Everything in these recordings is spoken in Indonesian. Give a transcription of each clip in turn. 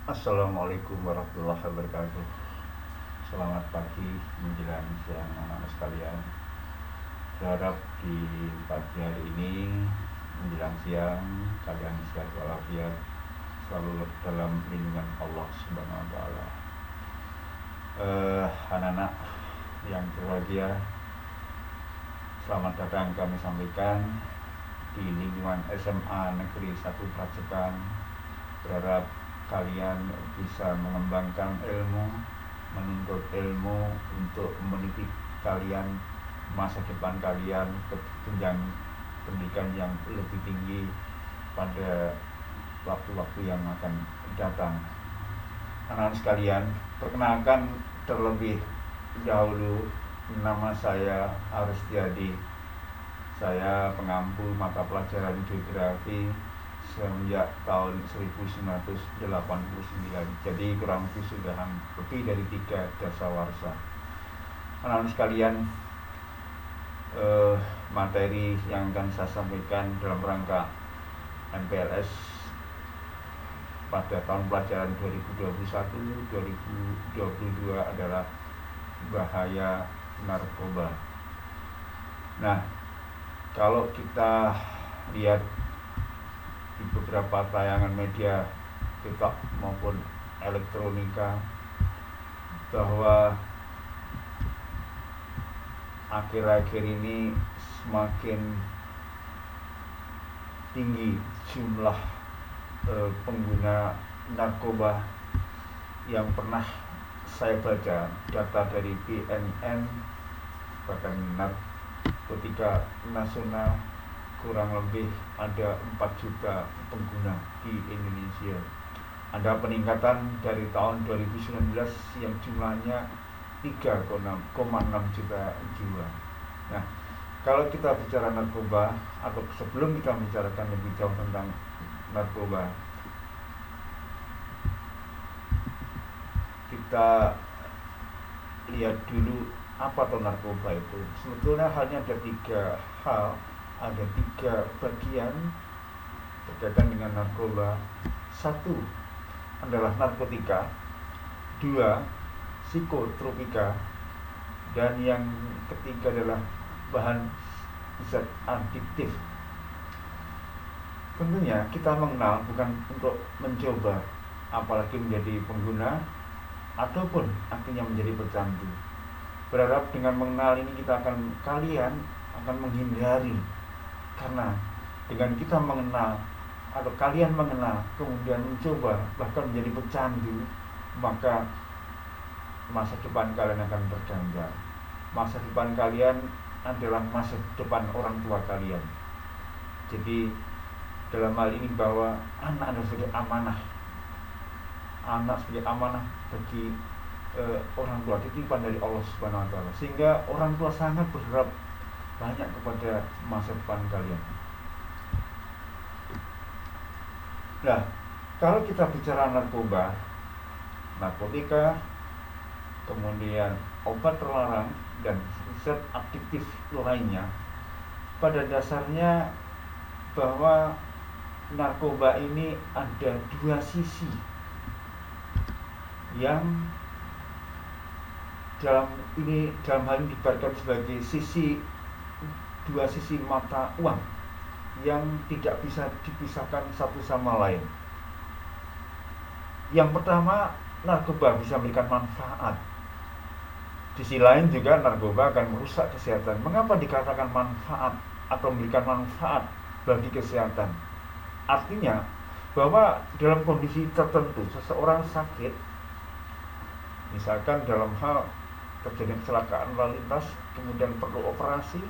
Assalamualaikum warahmatullahi wabarakatuh. Selamat pagi menjelang siang anak-anak sekalian. Berharap di pagi hari ini menjelang siang kalian sehat walafiat, selalu dalam lindungan Allah Subhanahu wa taala. Anak-anak yang berbahagia, selamat datang kami sampaikan di lingkungan SMA Negeri 1 Prajekan. Berharap kalian bisa mengembangkan ilmu, menuntut ilmu untuk mendidik kalian masa depan kalian ke jenjang pendidikan yang lebih tinggi pada waktu-waktu yang akan datang. Anak-anak sekalian, perkenalkan terlebih dahulu, nama saya Aristiadi. Saya pengampu mata pelajaran geografi semenjak tahun 1989. Jadi kurang lebih sudah lebih dari 3 dasawarsa. Anak-anak sekalian, materi yang akan saya sampaikan dalam rangka MPLS pada tahun pelajaran 2021-2022 adalah bahaya narkoba. Nah, kalau kita lihat di beberapa tayangan media cetak maupun elektronika, bahwa akhir-akhir ini semakin tinggi jumlah pengguna narkoba. Yang pernah saya baca data dari BNN, bahkan Narkotika Nasional, kurang lebih ada 4 juta pengguna di Indonesia. Ada peningkatan dari tahun 2019 yang jumlahnya 3,6 juta jiwa. Nah, kalau kita bicara narkoba, atau sebelum kita bicarakan lebih jauh tentang narkoba, kita lihat dulu apa itu narkoba itu. Sebetulnya hanya ada 3 hal, ada 3 bagian berkaitan dengan narkoba. 1 adalah narkotika, 2 psikotropika, dan yang ketiga adalah bahan zat adiktif. Tentunya kita mengenal bukan untuk mencoba, apalagi menjadi pengguna ataupun akhirnya menjadi pecandu. Berharap dengan mengenal ini kalian akan menghindari, karena dengan kita mengenal atau kalian mengenal kemudian mencoba bahkan menjadi pecandu, maka masa depan kalian akan terganggu. Masa depan kalian adalah masa depan orang tua kalian. Jadi dalam hal ini bahwa anak adalah sebagai amanah, anak sebagai amanah bagi orang tua, titipan dari Allah Subhanahu wa taala, sehingga orang tua sangat berharap banyak kepada masa depan kalian. Nah, kalau kita bicara narkoba, narkotika, kemudian obat terlarang dan zat adiktif lainnya, pada dasarnya bahwa narkoba ini ada 2 sisi yang dalam hal ini diibaratkan sebagai 2 sisi mata uang yang tidak bisa dipisahkan satu sama lain. Yang pertama, narkoba bisa memberikan manfaat. Di sisi lain juga narkoba akan merusak kesehatan. Mengapa dikatakan manfaat atau memberikan manfaat bagi kesehatan? Artinya bahwa dalam kondisi tertentu seseorang sakit, misalkan dalam hal terjadi kecelakaan lalu lintas kemudian perlu operasi,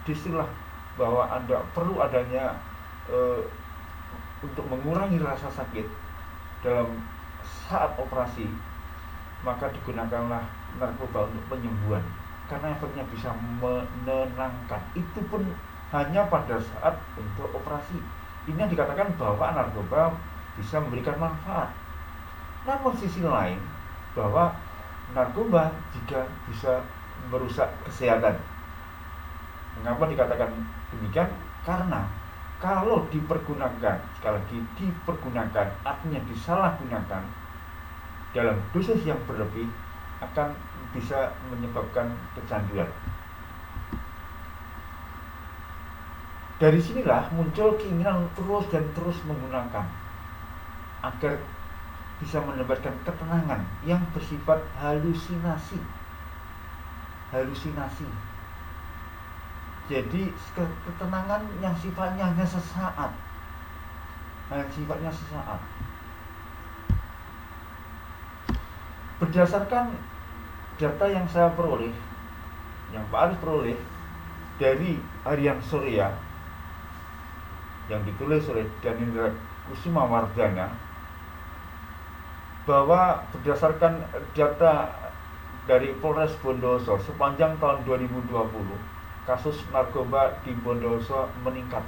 disitulah bahwa perlu adanya untuk mengurangi rasa sakit dalam saat operasi, maka digunakanlah narkoba untuk penyembuhan, karena efeknya bisa menenangkan. Itu pun hanya pada saat untuk operasi. Ini yang dikatakan bahwa narkoba bisa memberikan manfaat. Namun sisi lain, bahwa narkoba juga bisa merusak kesehatan. Mengapa dikatakan demikian? Karena kalau dipergunakan, sekali lagi dipergunakan, artinya disalahgunakan, dalam dosis yang berlebih akan bisa menyebabkan kecanduan. Dari sinilah muncul keinginan terus dan terus menggunakan agar bisa mendapatkan ketenangan yang bersifat halusinasi. Jadi ketenangan yang sifatnya hanya sesaat. Berdasarkan data yang saya peroleh, yang Pak Arif peroleh dari Harian Surya yang ditulis oleh Danindra Kusumawardana, bahwa berdasarkan data dari Polres Bondowoso sepanjang tahun 2020, kasus narkoba di Bondowoso meningkat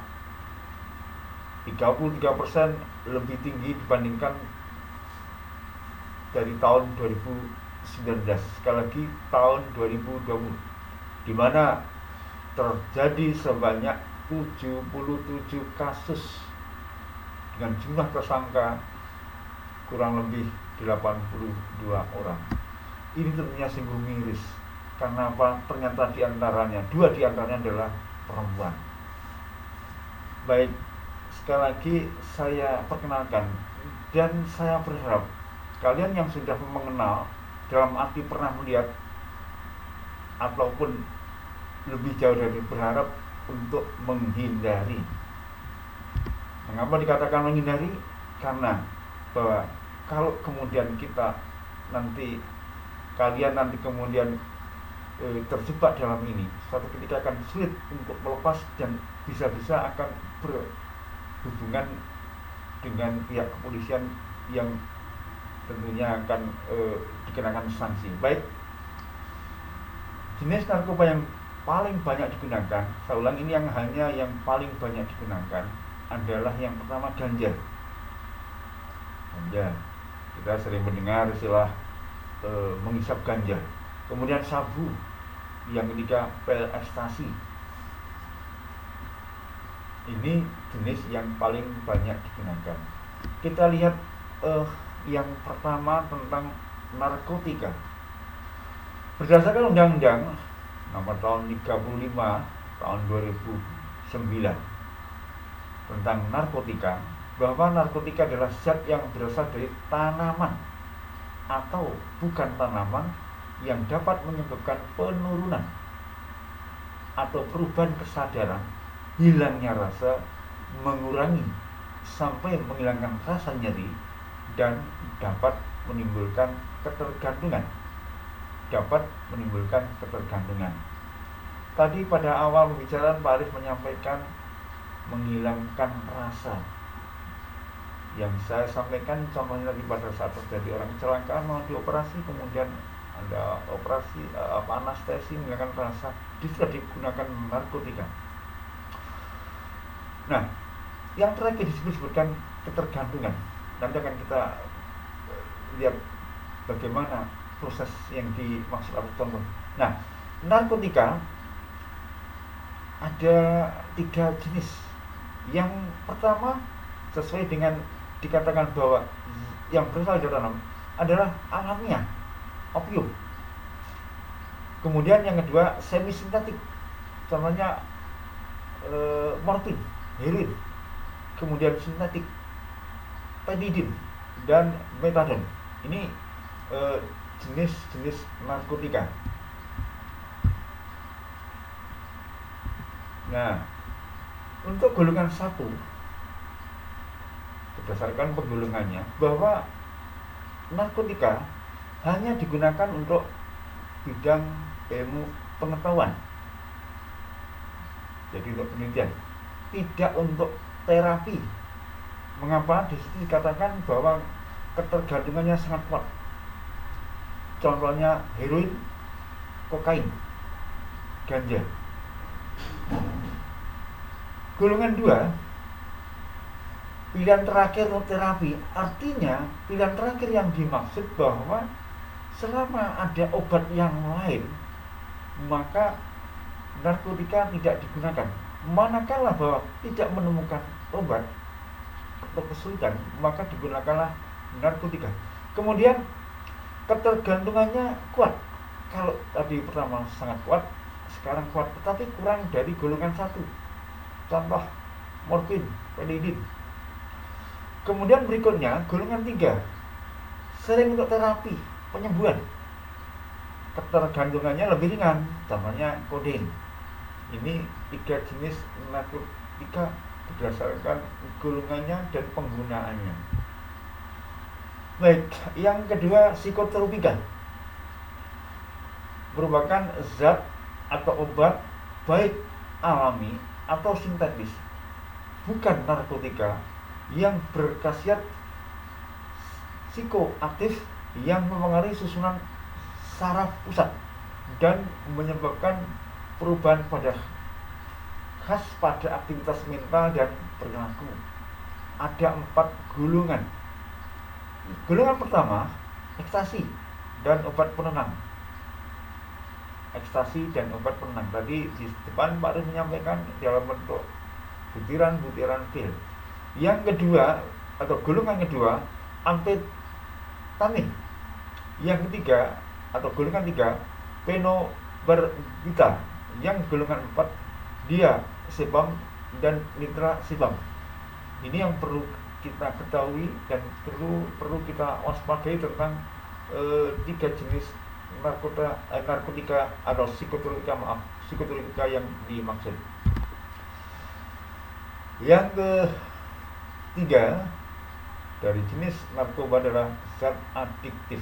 33% lebih tinggi dibandingkan dari tahun 2019, sekali lagi tahun 2020, di mana terjadi sebanyak 77 kasus dengan jumlah tersangka kurang lebih 82 orang. Ini tentunya sungguh miris. Karena apa? Ternyata dua diantaranya adalah perempuan. Baik, sekali lagi saya perkenalkan, dan saya berharap kalian yang sudah mengenal, dalam arti pernah melihat, ataupun lebih jauh dari berharap, untuk menghindari. Mengapa dikatakan menghindari? Karena bahwa kalau kemudian kalian nanti kemudian terjebak dalam ini, suatu ketika akan sulit untuk melepas dan bisa-bisa akan berhubungan dengan pihak kepolisian yang tentunya akan dikenakan sanksi. Baik, jenis narkoba yang paling banyak digunakan, saya ulang, ini yang paling banyak digunakan adalah yang pertama ganja. Kita sering mendengar istilah menghisap ganja. Kemudian sabu, yang ketiga pil ekstasi. Ini jenis yang paling banyak digunakan. Kita lihat yang pertama tentang narkotika. Berdasarkan Undang-Undang Nomor tahun 35 tahun 2009 tentang narkotika, bahwa narkotika adalah zat yang berasal dari tanaman atau bukan tanaman yang dapat menyebabkan penurunan atau perubahan kesadaran, hilangnya rasa, mengurangi sampai menghilangkan rasa nyeri, dan dapat menimbulkan ketergantungan. Tadi pada awal pembicaraan Pak Arif menyampaikan menghilangkan rasa. Yang saya sampaikan contohnya tadi pada saat terjadi orang kecelakaan mau dioperasi, kemudian ada operasi anestesi menghilangkan rasa, bisa digunakan narkotika. Nah, yang terakhir disebutkan ketergantungan. Nanti akan kita lihat bagaimana proses yang dimaksud atau contoh. Nah, narkotika ada 3 jenis. Yang pertama, sesuai dengan dikatakan bahwa yang berasal dari tanam adalah alamiah, opium. Kemudian yang kedua, semi sintetik, contohnya morfin, heroin. Kemudian sintetik, petidin dan metadon. Ini jenis-jenis narkotika. Nah, untuk golongan 1, berdasarkan penggolongannya, bahwa narkotika hanya digunakan untuk bidang ilmu pengetahuan, jadi untuk penelitian, tidak untuk terapi. Mengapa? Di situ dikatakan bahwa ketergantungannya sangat kuat. Contohnya heroin, kokain, ganja. Golongan 2, pilihan terakhir untuk terapi. Artinya pilihan terakhir yang dimaksud bahwa selama ada obat yang lain, maka narkotika tidak digunakan. Manakala bahwa tidak menemukan obat atau kesulitan, maka digunakanlah narkotika. Kemudian ketergantungannya kuat. Kalau tadi pertama sangat kuat, sekarang kuat, tetapi kurang dari golongan 1. Contoh morfin, penidin. Kemudian berikutnya golongan 3, sering untuk terapi penyembuhan, ketergantungannya lebih ringan, contohnya kodein. Ini 3 jenis narkotika berdasarkan golongannya dan penggunaannya. Baik, yang kedua psikotropika, merupakan zat atau obat baik alami atau sintetis, bukan narkotika, yang berkhasiat psikoaktif yang mempengaruhi susunan saraf pusat dan menyebabkan perubahan khas pada aktivitas mental dan perilaku. Ada 4 golongan. Golongan pertama, ekstasi dan obat penenang. Ekstasi dan obat penenang. Tadi di depan Pak Rif menyampaikan dalam bentuk butiran-butiran pil. Yang kedua atau golongan kedua, amfetamin. Yang ketiga atau golongan 3, penobarbita. Yang golongan 4, diazepam dan nitrazepam. Ini yang perlu kita ketahui dan perlu kita waspadai tentang 3 jenis narkotika atau psikotropika yang dimaksud. Yang ketiga dari jenis narkoba adalah zat adiktif.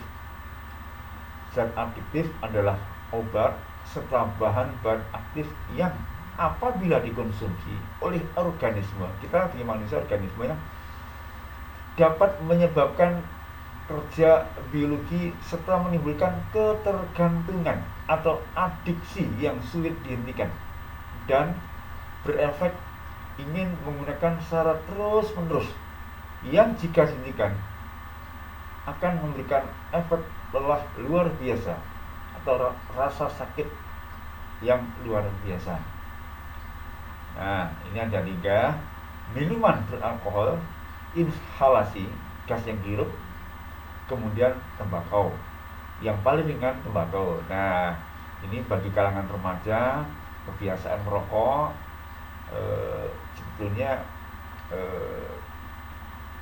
Zat adiktif adalah obat serta bahan-bahan aktif yang apabila dikonsumsi oleh organisme, kita sebagai manusia organisme yang dapat menyebabkan kerja biologi serta menimbulkan ketergantungan atau adiksi yang sulit dihentikan dan berefek ingin menggunakan secara terus-menerus, yang jika dihentikan akan memberikan efek lelah luar biasa atau rasa sakit yang luar biasa. Nah, ini ada 3: minuman beralkohol, inhalasi gas yang dihirup, kemudian tembakau. Yang paling ringan tembakau. Nah, ini bagi kalangan remaja, kebiasaan merokok sebetulnya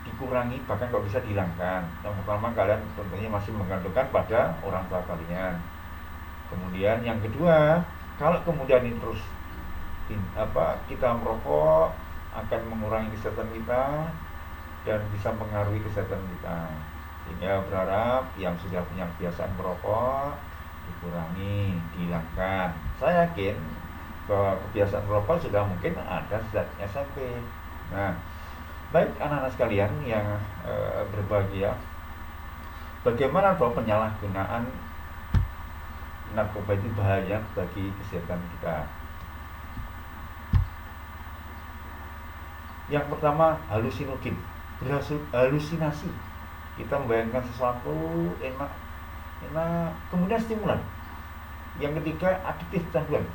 dikurangi, bahkan kalau bisa dihilangkan. Yang pertama, kalian tentunya masih menggantungkan pada orang tua kalian. Kemudian yang kedua, kalau kemudian ini terus kita merokok, akan mengurangi kesehatan kita dan bisa mengaruhi kesehatan kita. Sehingga berharap yang sudah punya kebiasaan merokok dikurangi, dihilangkan. Saya yakin bahwa kebiasaan merokok sudah mungkin ada sejak SMP. Nah, baik anak-anak sekalian yang berbahagia, bagaimana bahwa penyalahgunaan narkoba itu bahaya bagi kesehatan kita. Yang pertama, halusinogen, halusinasi. Kita membayangkan sesuatu enak, kemudian stimulan. Yang ketiga, adiktif, canduan.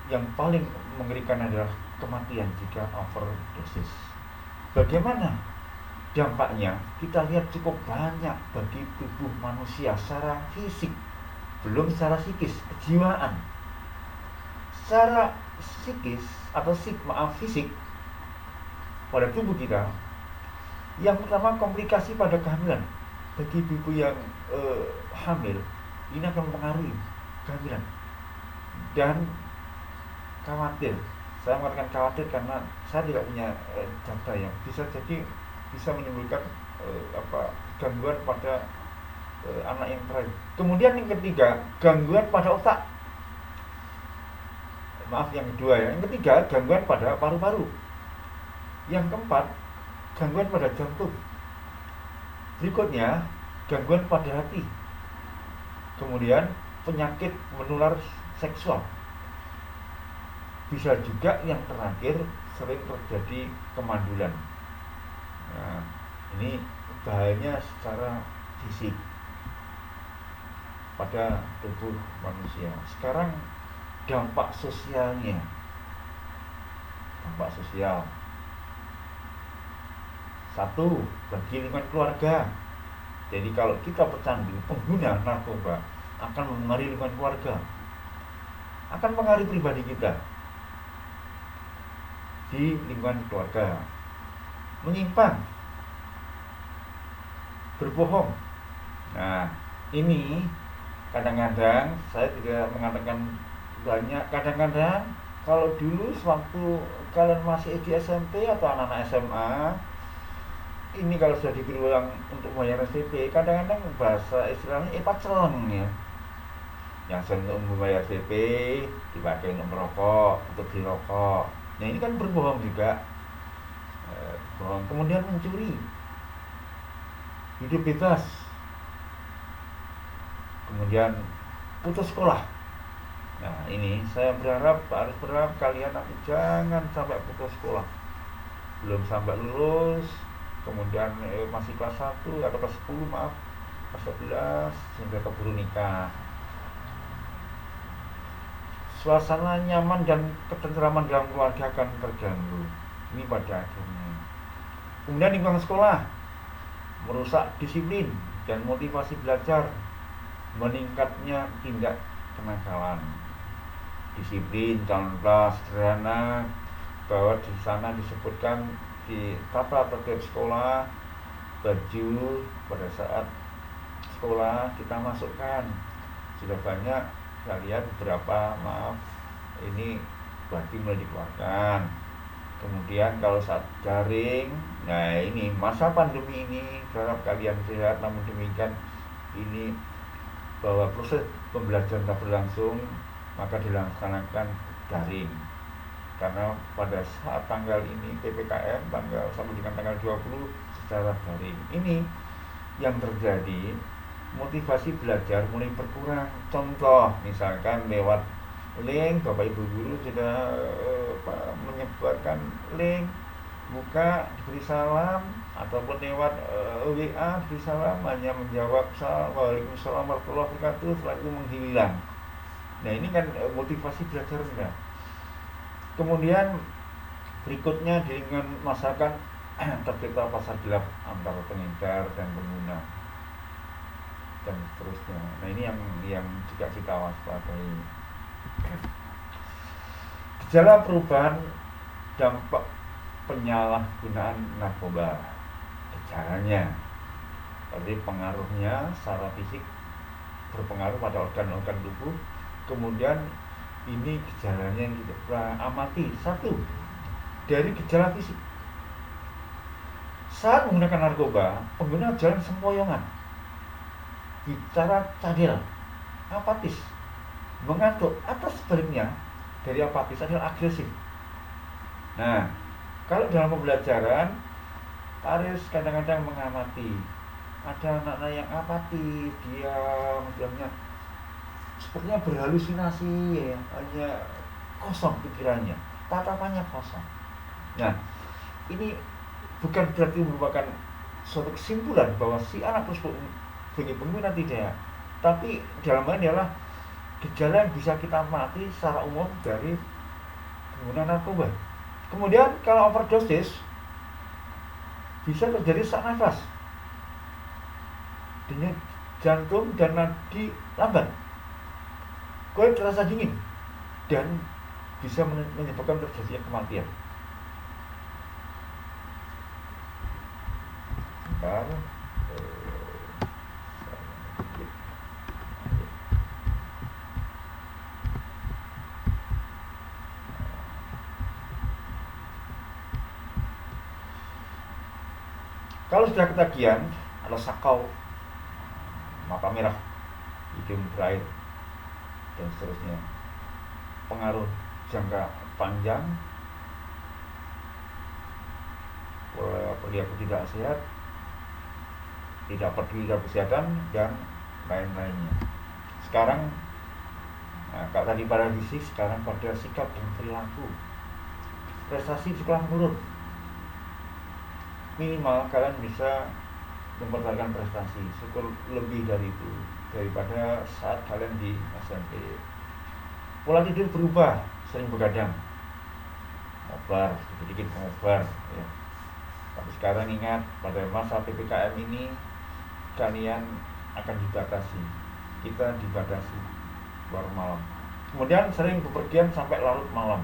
Yang paling mengerikan adalah kematian jika overdosis. Bagaimana dampaknya? Kita lihat cukup banyak bagi tubuh manusia secara fisik, belum secara psikis, kejiwaan. Secara psikis atau fisik pada tubuh kita, yang pertama, komplikasi pada kehamilan. Bagi ibu yang hamil, ini akan mempengaruhi kehamilan. Dan khawatir, saya mengatakan khawatir karena saya tidak punya data yang bisa menimbulkan gangguan pada anak yang terakhir. Kemudian yang ketiga, gangguan pada otak. Yang kedua ya. Yang ketiga, gangguan pada paru-paru. Yang keempat, gangguan pada jantung. Berikutnya, gangguan pada hati. Kemudian, penyakit menular seksual. Bisa juga yang terakhir, sering terjadi kemandulan. Nah, ini bahayanya secara fisik pada tubuh manusia. Sekarang dampak sosialnya. Dampak sosial. 1, bagi lingkungan keluarga. Jadi kalau kita pecandu, pengguna narkoba akan mempengaruhi lingkungan keluarga, akan mempengaruhi pribadi kita di lingkungan keluarga, menyimpang, berbohong. Nah, ini kadang-kadang saya juga mengatakan banyak, kadang-kadang kalau dulu sewaktu kalian masih di SMP atau anak-anak SMA, ini kalau sudah diberi uang untuk bayar SPP, kadang-kadang bahasa istilahnya paceleng ya. Yang untuk membayar SPP dipakai untuk merokok, untuk dirokok. Nah ini kan berbohong juga, bohong. Kemudian mencuri, hidup bebas, kemudian putus sekolah. Nah ini saya harus berharap kalian nanti jangan sampai putus sekolah, belum sampai lulus, kemudian masih kelas 1 atau kelas 10 maaf, kelas 11 sehingga keburu nikah. Suasana nyaman dan ketentraman dalam keluarga akan terganggu. Ini pada akhirnya. Kemudian lingkungan sekolah merusak disiplin dan motivasi belajar, meningkatnya tindak kenakalan. Disiplin contoh sederhana bahwa di sana disebutkan di tata tertib sekolah, baju pada saat sekolah kita masukkan. Sudah banyak saya lihat beberapa, maaf, ini berarti mulai dikeluarkan. Kemudian kalau saat daring, nah ini masa pandemi ini berharap kalian sehat, namun demikian ini bahwa proses pembelajaran tak berlangsung, maka dilaksanakan daring. Karena pada saat tanggal ini PPKM tanggal sampai dengan tanggal 20 secara daring. Ini yang terjadi, motivasi belajar mulai berkurang. Contoh misalkan lewat link, Bapak Ibu guru sudah menyebarkan link, buka diberi salam, ataupun lewat WA diberi salam, hanya menjawab Waalaikumsalam warahmatullahi wabarakatuh, setelah itu menghilang. Nah ini kan motivasi belajar rendah. Kemudian berikutnya di lingkungan masyarakat tercipta pasar gelap antara pengedar dan pengguna dan seterusnya. Nah ini yang juga kita waspadai. Gejala perubahan dampak penyalahgunaan narkoba. Gejalanya, jadi pengaruhnya secara fisik berpengaruh pada organ-organ tubuh. Kemudian ini gejalanya yang kita amati. Satu, dari gejala fisik. Saat menggunakan narkoba, pengguna jalan sempoyongan, bicara cadel, apatis, mengantuk, atau sebaliknya dari apatis adalah agresif. Nah, kalau dalam pembelajaran, Paris kadang-kadang mengamati ada anak-anak yang apatis, diam, diamnya sepertinya berhalusinasi ya, hanya kosong pikirannya, tatapannya kosong. Nah, ini bukan berarti merupakan suatu kesimpulan bahwa si anak tersebut sebagai pengguna, tidak, tapi dalam hal ini adalah gejala yang bisa kita amati secara umum dari pengguna narkoba. Kemudian kalau overdosis bisa terjadi sesak nafas, denyut jantung dan nadi lambat, kulit terasa dingin, dan bisa menyebabkan terjadinya kematian. Bentar. Kalau sudah ketagihan atau sakau, mata merah, hidung berair, dan seterusnya, pengaruh jangka panjang, perilaku tidak sehat, tidak peduli terhadap kesehatan, dan lain-lainnya. Sekarang, kalau tadi pada fisik, sekarang pada sikap dan perilaku. Prestasi di sekolah menurun. Minimal kalian bisa mempertahankan prestasi, syukur lebih dari itu daripada saat kalian di SMP. Pola tidur berubah, sering begadang, ngobar, sedikit ngobar ya. Tapi sekarang ingat, pada masa PPKM ini kalian akan dibatasi, kita dibatasi keluar malam. Kemudian sering bepergian sampai larut malam,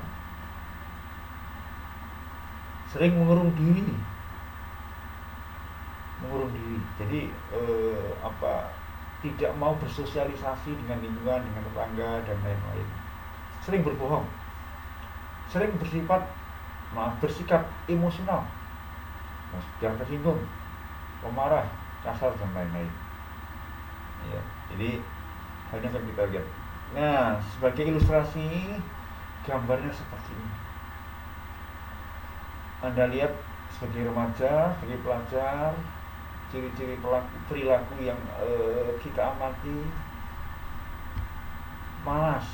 sering mengurung diri. Jadi tidak mau bersosialisasi dengan lingkungan, dengan tetangga dan lain-lain. Sering berbohong, sering bersikap emosional, yang tersinggung, pemarah, kasar dan lain-lain. Ya, jadi hanya akan kita lihat. Nah, sebagai ilustrasi gambarnya seperti ini. Anda lihat sebagai remaja, sebagai pelajar, ciri-ciri perilaku yang kita amati: malas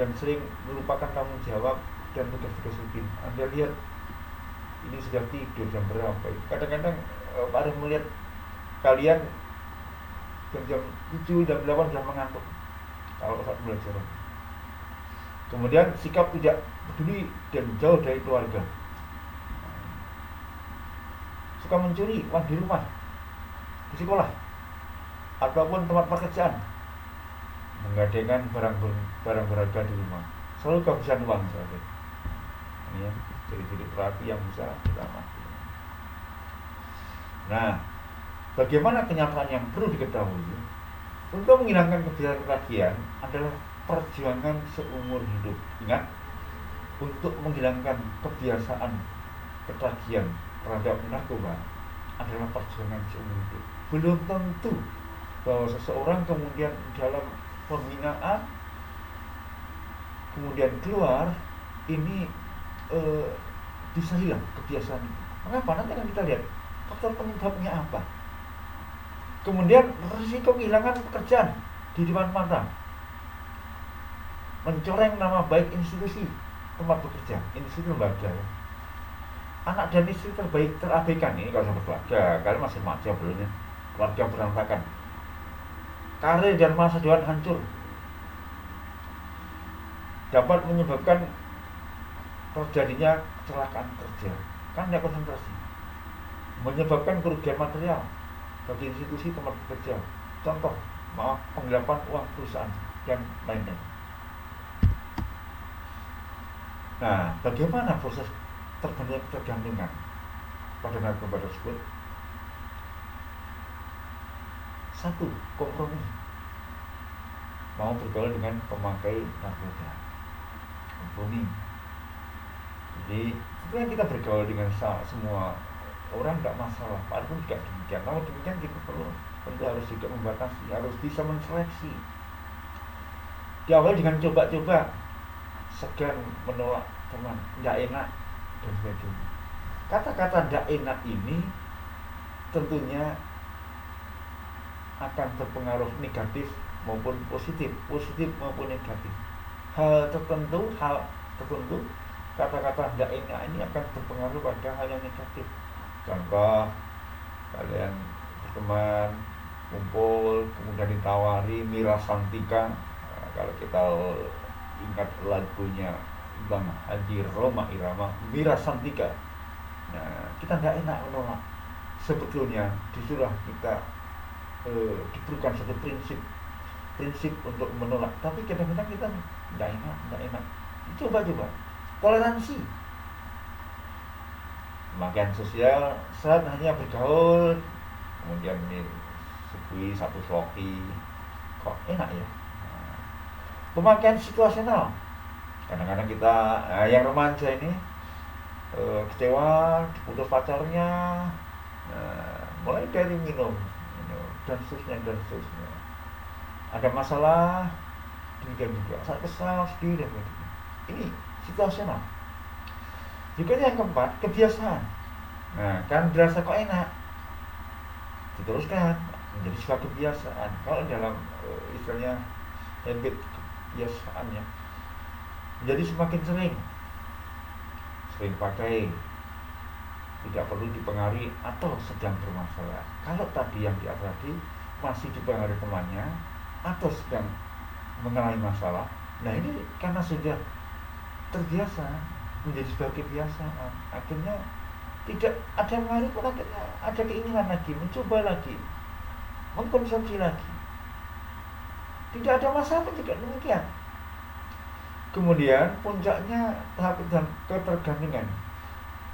dan sering melupakan tanggung jawab dan tugas-tugas rutin. Anda lihat ini sudah tidur jam berapa? Kadang-kadang ada melihat kalian jam 7, jam 8 sudah mengantuk kalau saat belajar. Kemudian sikap tidak peduli dan jauh dari keluarga, suka mencuri uang di rumah, di sekolah, ataupun tempat pekerjaan, menggadaikan barang berharga di rumah, selalu kehabisan uang saja. Ini ya, jadi perilaku yang bisa kita amati. Nah, bagaimana kenyataan yang perlu diketahui? Untuk menghilangkan kebiasaan ketagihan adalah perjuangan seumur hidup. Ingat, untuk menghilangkan kebiasaan ketagihan terhadap narkoba adalah perjuangan seumur hidup. Belum tentu bahwa seseorang kemudian dalam pembinaan kemudian keluar ini bisa hilang kebiasaan. Mengapa? Nanti akan kita lihat faktor penyebabnya apa. Kemudian risiko kehilangan pekerjaan di depan mata, mencoreng nama baik institusi tempat bekerja, institusi lembaga. Anak dan istri terbaik terabaikan. Ini kalau sama keluarga, kalian masih remaja belum ya? Keluarga berantakan, karir dan masa depan hancur, dapat menyebabkan terjadinya kecelakaan kerja, kan tidak konsentrasi, menyebabkan kerugian material bagi institusi tempat bekerja, contoh penggelapan uang perusahaan dan lain-lain. Nah, bagaimana proses terbentuknya ketergantungan pada narkoba tersebut? 1. Kompromi, mau bergaul dengan pemakai narkoba, kompromi. Jadi sebenarnya kita bergaul dengan semua orang tidak masalah, walaupun juga demikian. Namun demikian kita tentu harus juga membatasi, harus bisa menseleksi. Diawali dengan coba-coba, segan menolak teman, tidak enak dan sebagainya. Kata-kata tidak enak ini tentunya akan berpengaruh negatif maupun positif maupun negatif. Hal tertentu kata-kata tidak enak ini akan berpengaruh pada hal yang negatif. Contoh, kalian berteman, kumpul, kemudian ditawari Mira Santika. Nah, kalau kita ingat lagunya Bang Haji Roma Irama, Mira Santika. Nah, kita tidak enak menolak. Sebetulnya disuruh kita diberikan satu prinsip untuk menolak, tapi kadang-kadang kita tidak enak. Coba-coba toleransi. Pemakaian sosial saat hanya bergaul, kemudian sugui satu sloki, kok enak ya. Nah, pemakaian situasional, kadang-kadang kita yang remaja ini kecewa diputus pacarnya, mulai dari minum dan seterusnya. Ada masalah, demikian juga saat kesal, sedih dan sebagainya. Ini situasional. Juga yang keempat, kebiasaan. Nah, kan berasa kok enak, diteruskan menjadi sebuah kebiasaan. Kalau dalam istilahnya habit, kebiasaannya menjadi semakin sering pakai, tidak perlu dipengaruhi atau sedang bermasalah. Kalau tadi yang tadi masih dipengaruhi temannya atau sedang mengalami masalah, nah ini karena sudah terbiasa, menjadi sebagai kebiasaan, akhirnya tidak ada pengaruh pun, akhirnya ada keinginan lagi, mencoba lagi. mengkonsumsi lagi. Tidak ada masalah juga demikian. Kemudian puncaknya tahap ketergantungan.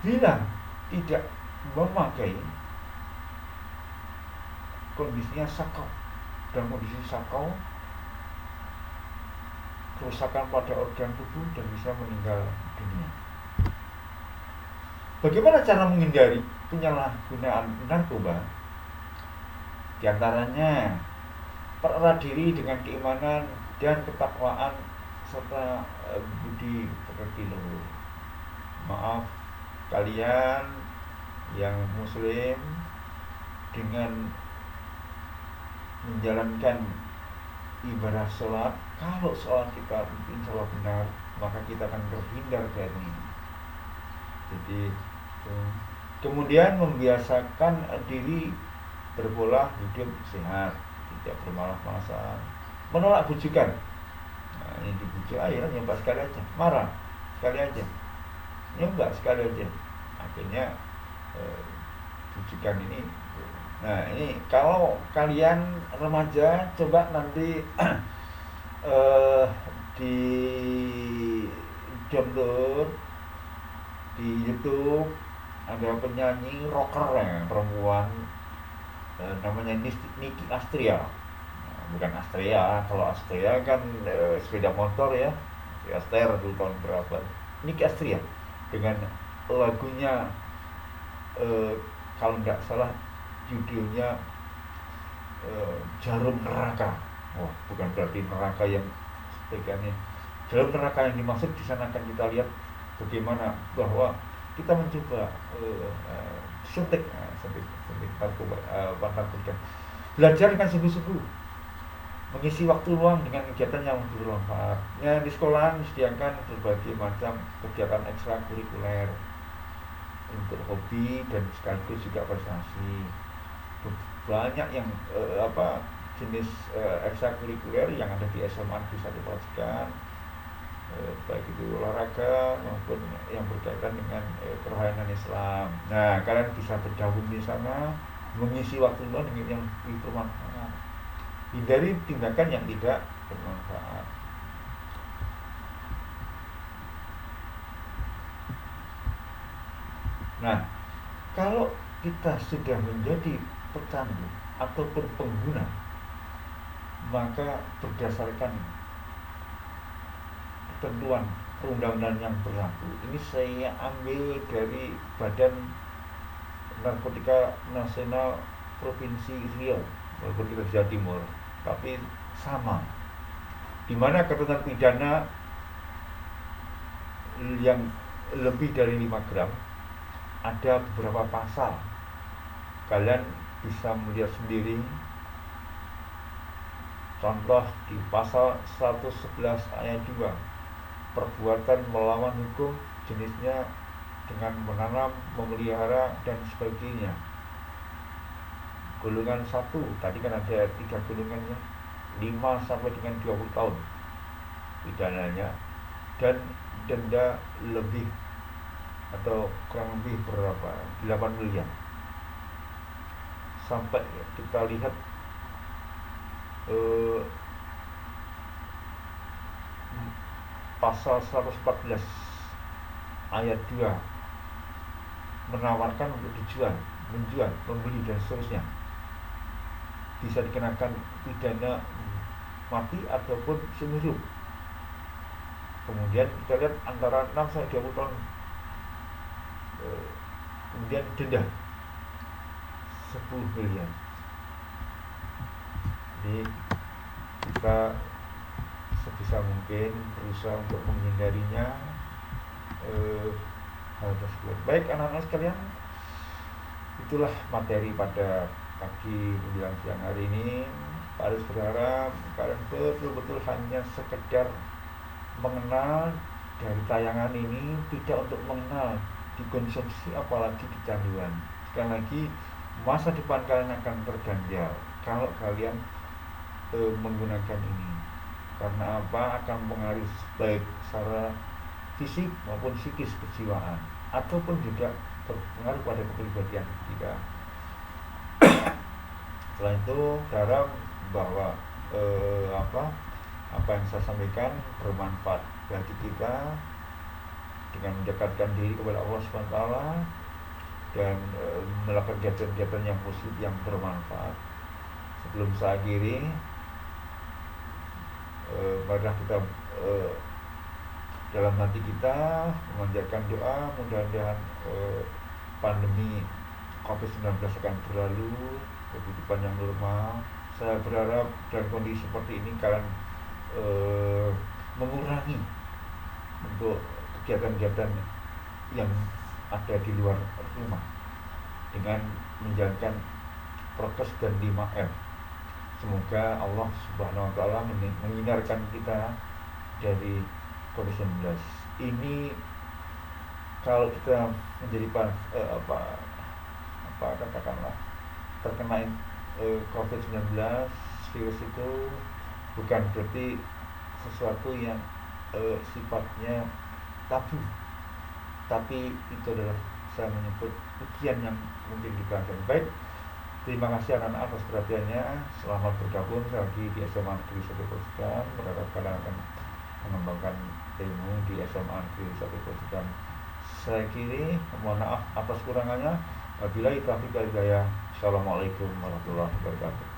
Bila tidak memakai, kondisinya sakau. Dalam kondisi sakau, kerusakan pada organ tubuh dan bisa meninggal dunia. Bagaimana cara menghindari penyalahgunaan narkoba? Di antaranya pererat diri dengan keimanan dan ketakwaan serta budi pekerti luhur. Maaf kalian yang muslim, dengan menjalankan ibadah sholat, kalau sholat kita insya Allah benar, maka kita akan terhindar dari ini. Jadi kemudian membiasakan diri berpola hidup sehat, tidak bermalas-malasan, menolak bujukan. Nah, ini dibujuk, ayo nyoba sekali aja, marah sekali aja, nyoba sekali aja, akhirnya bujukan ini. Nah ini kalau kalian remaja, coba nanti di download di YouTube, ada penyanyi rocker perempuan, namanya Niki Astria. Nah, bukan Astrea, kalau Astrea kan sepeda motor ya, Aster dulu tahun berapa. Niki Astria dengan lagunya, kalau nggak salah judulnya Jarum Neraka. Wah, bukan berarti neraka yang sebagainya. Jarum neraka yang dimaksud di sana akan kita lihat bagaimana bahwa kita mencoba suntik narkoba, belajar dengan sungguh-sungguh, mengisi waktu luang dengan kegiatan yang bermanfaat. Ya, di sekolah disediakan berbagai macam kegiatan ekstrakurikuler untuk hobi dan sekaligus juga prestasi. Banyak yang jenis ekstrakurikuler yang ada di SMA bisa diperhatikan, baik itu olahraga maupun yang berkaitan dengan kerohanian Islam. Nah, kalian bisa bergabung di sana, mengisi waktu luang dengan yang bermanfaat. Hindari tindakan yang tidak bermanfaat. Nah, kalau kita sudah menjadi pecandu ataupun pengguna, maka berdasarkan ketentuan perundang-undangan yang berlaku, ini saya ambil dari Badan Narkotika Nasional Provinsi Riau, walaupun kita Jawa Timur, tapi sama, di mana ketentuan pidana yang lebih dari 5 gram ada beberapa pasal. Kalian bisa melihat sendiri. Contoh di pasal 111 ayat 2, perbuatan melawan hukum, jenisnya dengan menanam, memelihara dan sebagainya. Golongan 1, tadi kan ada 3 golongannya, 5 sampai dengan 20 tahun pidananya, dan denda lebih atau kurang lebih berapa, 8 miliar. Sampai kita lihat pasal 114 ayat 2, menawarkan untuk dijual, menjual, membeli dan seterusnya, bisa dikenakan pidana mati ataupun seumur hidup. Kemudian kita lihat antara 6 sampai 20 tahun. Kemudian denda 10 miliar. Jadi kita sebisa mungkin berusaha untuk menghindarinya hal tersebut. Baik anak-anak sekalian, itulah materi pada pagi menjelang siang hari ini. Pak Aris berharap kalian betul-betul hanya sekedar mengenal dari tayangan ini, tidak untuk mengenal dikonsumsi apalagi kecanduan. Sekali lagi, masa depan kalian akan terganjal kalau kalian menggunakan ini. Karena apa? Akan mengaruhi baik secara fisik maupun psikis, kejiwaan, ataupun juga berpengaruh pada kepribadian kita. Setelah itu berharap bahwa apa yang saya sampaikan bermanfaat bagi kita dengan mendekatkan diri kepada Allah Subhanahu wa taala dan melakukan kegiatan-kegiatan yang positif yang bermanfaat. Sebelum saya akhiri, marilah kita dalam hati kita memanjatkan doa mudah-mudahan pandemi COVID-19 akan berlalu, kehidupan yang normal. Saya berharap dalam kondisi seperti ini kalian mengurangi untuk kegiatan-kegiatan yang ada di luar rumah dengan menjalankan prokes dan 5M. Semoga Allah Subhanahu wa taala menghindarkan kita dari COVID-19 ini. Kalau kita menjadi katakanlah terkena COVID-19 virus itu bukan berarti sesuatu yang sifatnya tabu, tapi itu adalah saya menyebut ujian yang mungkin kita akan. Baik, terima kasih anak-anak atas perhatiannya. Selamat bergabung lagi di SMA Negeri 1 Potsdam. Berharap kalian akan mengembangkan ilmu di SMA Negeri 1 Potsdam. Saya kiri, mohon maaf atas kurangannya. Wabillahi taufiq wal hidayah. Assalamualaikum warahmatullahi wabarakatuh.